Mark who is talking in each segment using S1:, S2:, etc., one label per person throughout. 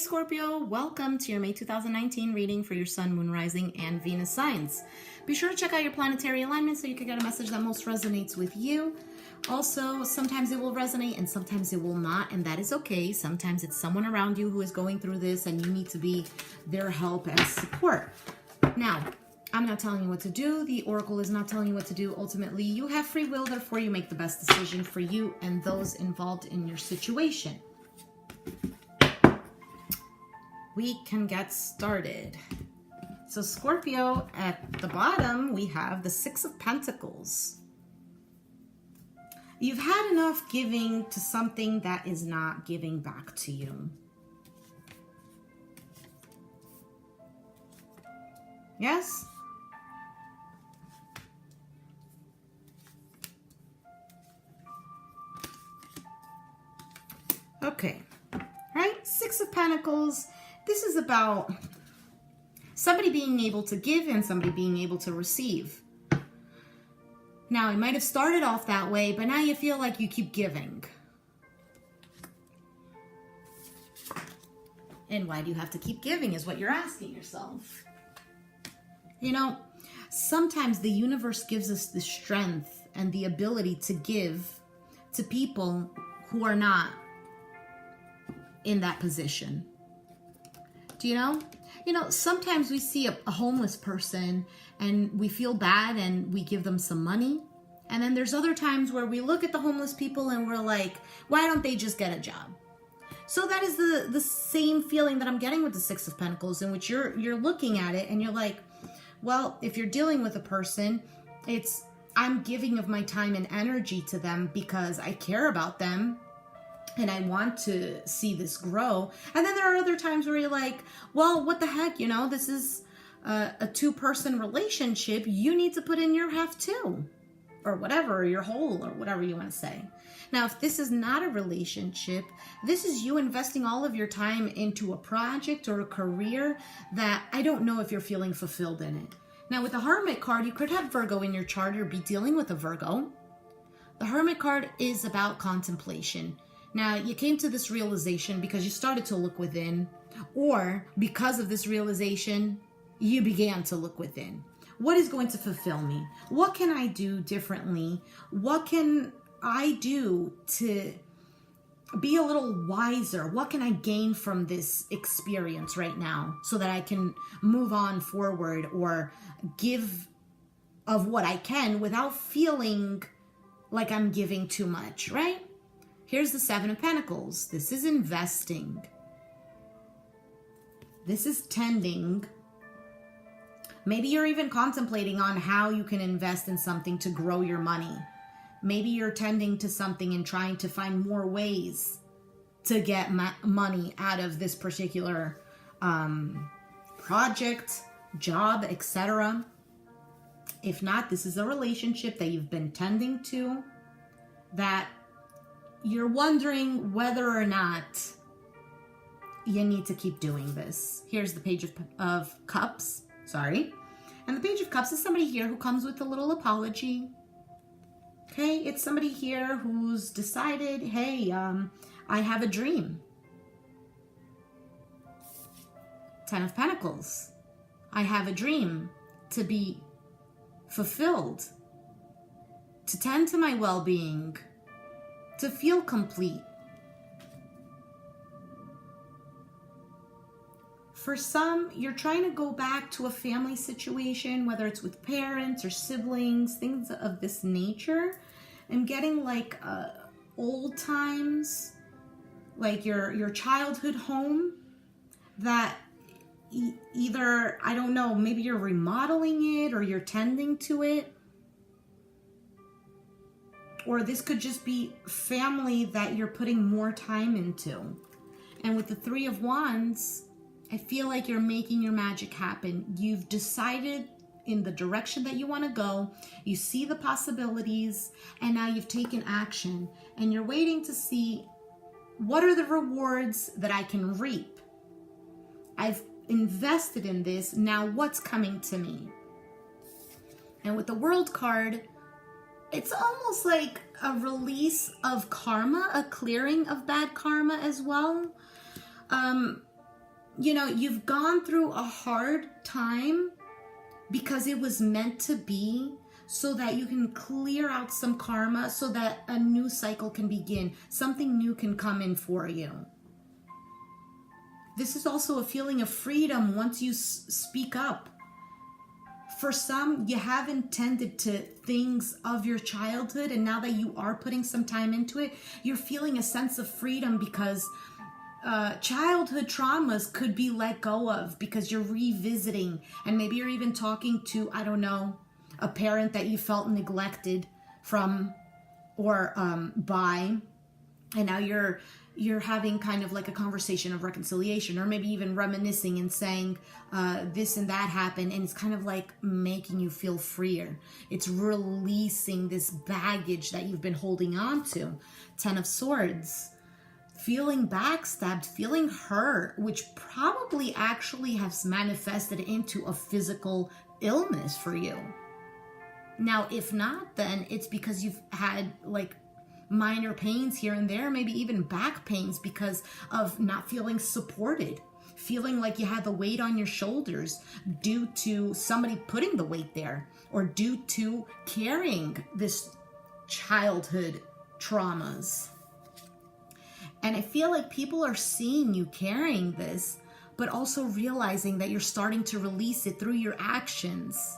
S1: Scorpio, welcome to your May 2019 reading for your Sun, Moon, Rising, and Venus signs. Be sure to check out your planetary alignment so you can get a message that most resonates with you. Also, sometimes it will resonate and sometimes it will not, and that is okay. Sometimes it's someone around you who is going through this and you need to be their help and support. Now, I'm not telling you what to do. The Oracle is not telling you what to do. Ultimately, you have free will, therefore you make the best decision for you and those involved in your situation. We can get started. So Scorpio, at the bottom, we have the Six of Pentacles. You've had enough giving to something that is not giving back to you. Yes? Okay. Right? Six of Pentacles. This is about somebody being able to give and somebody being able to receive. Now, it might have started off that way, but now you feel like you keep giving. And why do you have to keep giving is what you're asking yourself. You know, sometimes the universe gives us the strength and the ability to give to people who are not in that position. Do you know? You know, sometimes we see a homeless person and we feel bad and we give them some money. And then there's other times where we look at the homeless people and we're like, why don't they just get a job? So that is the same feeling that I'm getting with the Six of Pentacles, in which you're looking at it and you're like, well, if you're dealing with a person, it's I'm giving of my time and energy to them because I care about them. And I want to see this grow. And then there are other times where you're like, well, what the heck, you know, this is a two-person relationship. You need to put in your half too, or whatever, or your whole, or whatever you want to say. Now, if this is not a relationship, this is you investing all of your time into a project or a career that I don't know if you're feeling fulfilled in it. Now, with the Hermit card, you could have Virgo in your chart or be dealing with a Virgo. The Hermit card is about contemplation. Now, you came to this realization because you started to look within, or because of this realization, you began to look within. What is going to fulfill me? What can I do differently? What can I do to be a little wiser? What can I gain from this experience right now so that I can move on forward or give of what I can without feeling like I'm giving too much, right? Here's the Seven of Pentacles. This is investing. This is tending. Maybe you're even contemplating on how you can invest in something to grow your money. Maybe you're tending to something and trying to find more ways to get money out of this particular project, job, etc. If not, this is a relationship that you've been tending to that you're wondering whether or not you need to keep doing this. Here's the Page of Cups. Sorry. And the Page of Cups is somebody here who comes with a little apology. Okay? It's somebody here who's decided, hey, I have a dream. Ten of Pentacles. I have a dream to be fulfilled, to tend to my well-being, to feel complete. For some, you're trying to go back to a family situation, whether it's with parents or siblings, things of this nature. I'm getting like old times, like your childhood home that either, I don't know, maybe you're remodeling it or you're tending to it. Or this could just be family that you're putting more time into. And with the Three of Wands, I feel like you're making your magic happen. You've decided in the direction that you want to go. You see the possibilities, and now you've taken action. And you're waiting to see, what are the rewards that I can reap? I've invested in this. Now what's coming to me? And with the World card, it's almost like a release of karma, a clearing of bad karma as well. you know, you've gone through a hard time because it was meant to be, so that you can clear out some karma, so that a new cycle can begin. Something new can come in for you. This is also a feeling of freedom once you speak up. For some, you haven't tended to things of your childhood, and now that you are putting some time into it, you're feeling a sense of freedom because childhood traumas could be let go of, because you're revisiting, and maybe you're even talking to, I don't know, a parent that you felt neglected from or by, and now you're having kind of like a conversation of reconciliation, or maybe even reminiscing and saying this and that happened, and it's kind of like making you feel freer. It's releasing this baggage that you've been holding on to. 10 of Swords. Feeling backstabbed, feeling hurt, which probably actually has manifested into a physical illness for you. Now, if not, then it's because you've had like minor pains here and there, maybe even back pains because of not feeling supported, feeling like you had the weight on your shoulders due to somebody putting the weight there, or due to carrying this childhood traumas. And I feel like people are seeing you carrying this, but also realizing that you're starting to release it through your actions.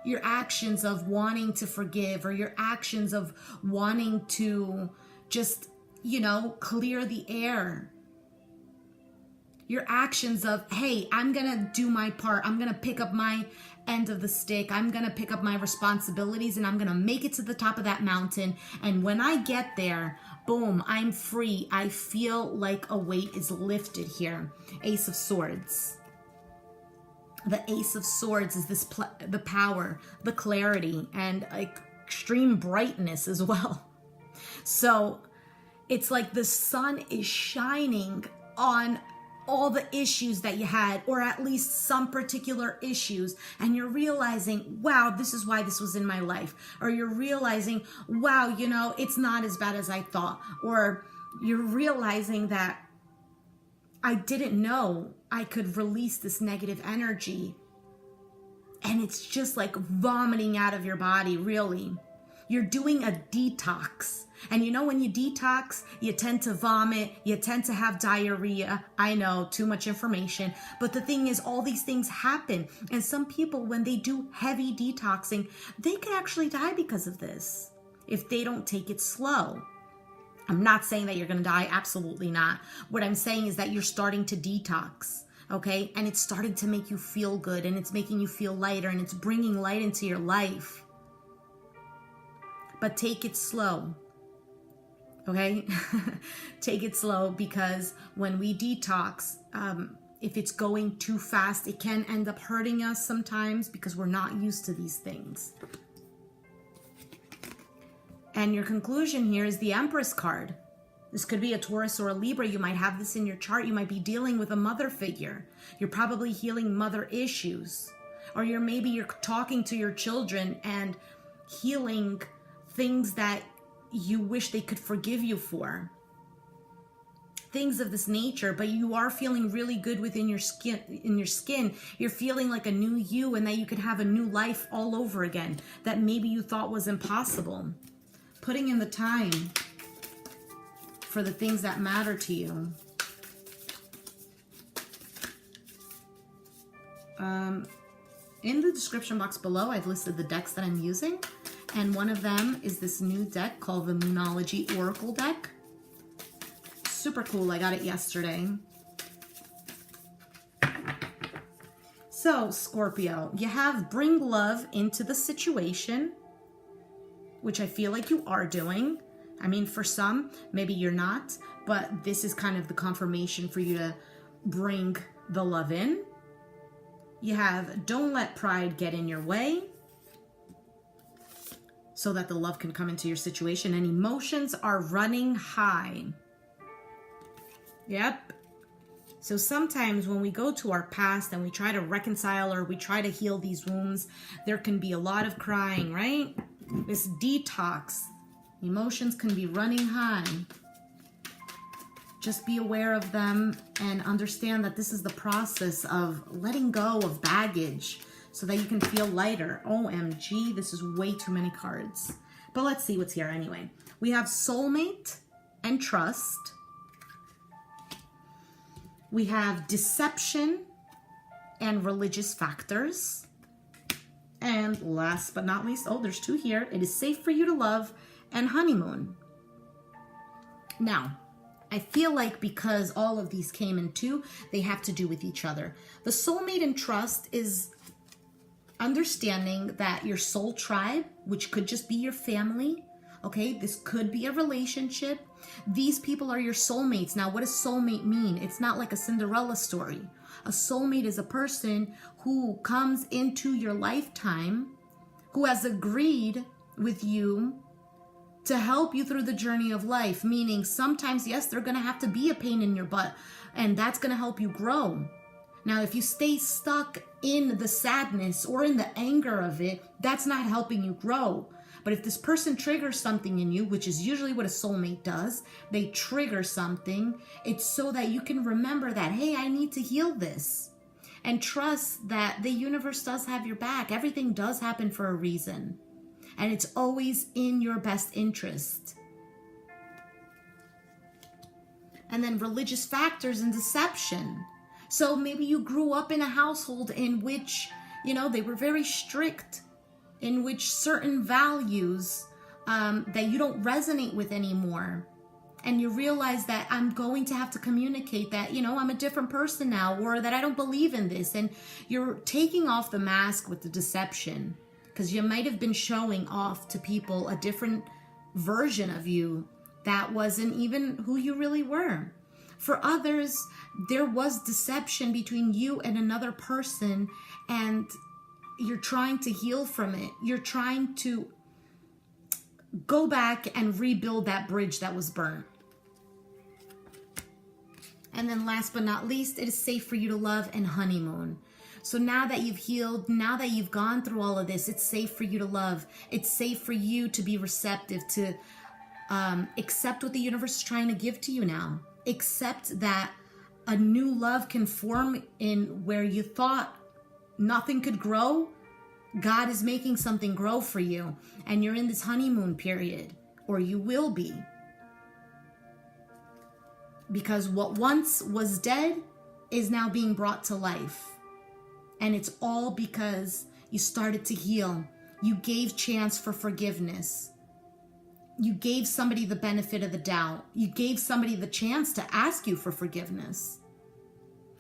S1: Your actions of wanting to forgive, or your actions of wanting to just, you know, clear the air. Your actions of, hey, I'm going to do my part. I'm going to pick up my end of the stick. I'm going to pick up my responsibilities, and I'm going to make it to the top of that mountain. And when I get there, boom, I'm free. I feel like a weight is lifted here. Ace of Swords. The Ace of Swords is this the power, the clarity, and like extreme brightness as well. So it's like the sun is shining on all the issues that you had, or at least some particular issues, and you're realizing, wow, this is why this was in my life. Or you're realizing, wow, you know, it's not as bad as I thought. Or you're realizing that I didn't know I could release this negative energy. And it's just like vomiting out of your body, really. You're doing a detox. And you know, when you detox, you tend to vomit, you tend to have diarrhea. I know, too much information. But the thing is, all these things happen. And some people, when they do heavy detoxing, they could actually die because of this, if they don't take it slow. I'm not saying that you're going to die. Absolutely not. What I'm saying is that you're starting to detox. Okay? And it's starting to make you feel good, and it's making you feel lighter, and it's bringing light into your life. But take it slow. Okay? Take it slow, because when we detox, if it's going too fast, it can end up hurting us sometimes because we're not used to these things. And your conclusion here is the Empress card. This could be a Taurus or a Libra. You might have this in your chart. You might be dealing with a mother figure. You're probably healing mother issues. Or you're talking to your children and healing things that you wish they could forgive you for. Things of this nature, but you are feeling really good within your skin. You're feeling like a new you, and that you could have a new life all over again that maybe you thought was impossible. Putting in the time for the things that matter to you. In the description box below, I've listed the decks that I'm using. And one of them is this new deck called the Moonology Oracle deck. Super cool. I got it yesterday. So, Scorpio, you have bring love into the situation, which I feel like you are doing. I mean, for some, maybe you're not, but this is kind of the confirmation for you to bring the love in. You have don't let pride get in your way, so that the love can come into your situation. And emotions are running high. Yep. So sometimes when we go to our past and we try to reconcile, or we try to heal these wounds, there can be a lot of crying, right? This detox. Emotions can be running high. just be aware of them and understand that this is the process of letting go of baggage so that you can feel lighter. OMG, this is way too many cards. But let's see what's here anyway. We have soulmate and trust. We have deception and religious factors. And last but not least, oh, there's two here. It is safe for you to love and honeymoon. Now, I feel like because all of these came in two, they have to do with each other. The soulmate and trust is understanding that your soul tribe, which could just be your family, okay, this could be a relationship. These people are your soulmates. Now, what does soulmate mean? It's not like a Cinderella story. A soulmate is a person who comes into your lifetime, who has agreed with you to help you through the journey of life. Meaning sometimes, yes, they're going to have to be a pain in your butt, and that's going to help you grow. Now, if you stay stuck in the sadness or in the anger of it, that's not helping you grow. But if this person triggers something in you, which is usually what a soulmate does, they trigger something, it's so that you can remember that, hey, I need to heal this. And trust that the universe does have your back. Everything does happen for a reason. And it's always in your best interest. And then religious factors and deception. So maybe you grew up in a household in which, they were very strict, in which certain values that you don't resonate with anymore. And you realize that I'm going to have to communicate that, I'm a different person now, or that I don't believe in this. And you're taking off the mask with the deception, because you might have been showing off to people a different version of you that wasn't even who you really were. For others, there was deception between you and another person, and you're trying to heal from it. You're trying to go back and rebuild that bridge that was burnt. And then last but not least, it is safe for you to love and honeymoon. So now that you've healed, now that you've gone through all of this, it's safe for you to love. It's safe for you to be receptive, to accept what the universe is trying to give to you now. Accept that a new love can form in where you thought nothing could grow. God is making something grow for you, and you're in this honeymoon period, or you will be. Because what once was dead is now being brought to life. And it's all because you started to heal. You gave chance for forgiveness. You gave somebody the benefit of the doubt. You gave somebody the chance to ask you for forgiveness.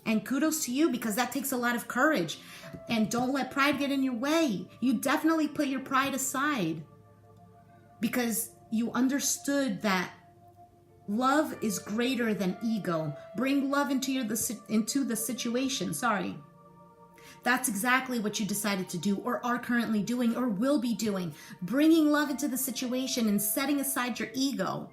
S1: And kudos to you, because that takes a lot of courage. And don't let pride get in your way. You definitely put your pride aside, because you understood that love is greater than ego. Bring love into the situation. That's exactly what you decided to do, or are currently doing, or will be doing. Bringing love into the situation and setting aside your ego.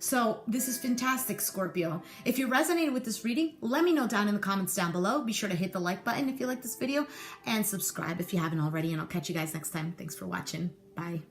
S1: So this is fantastic, Scorpio. If you resonated with this reading, let me know down in the comments down below. Be sure to hit the like button if you like this video, and subscribe if you haven't already, and I'll catch you guys next time. Thanks for watching. Bye.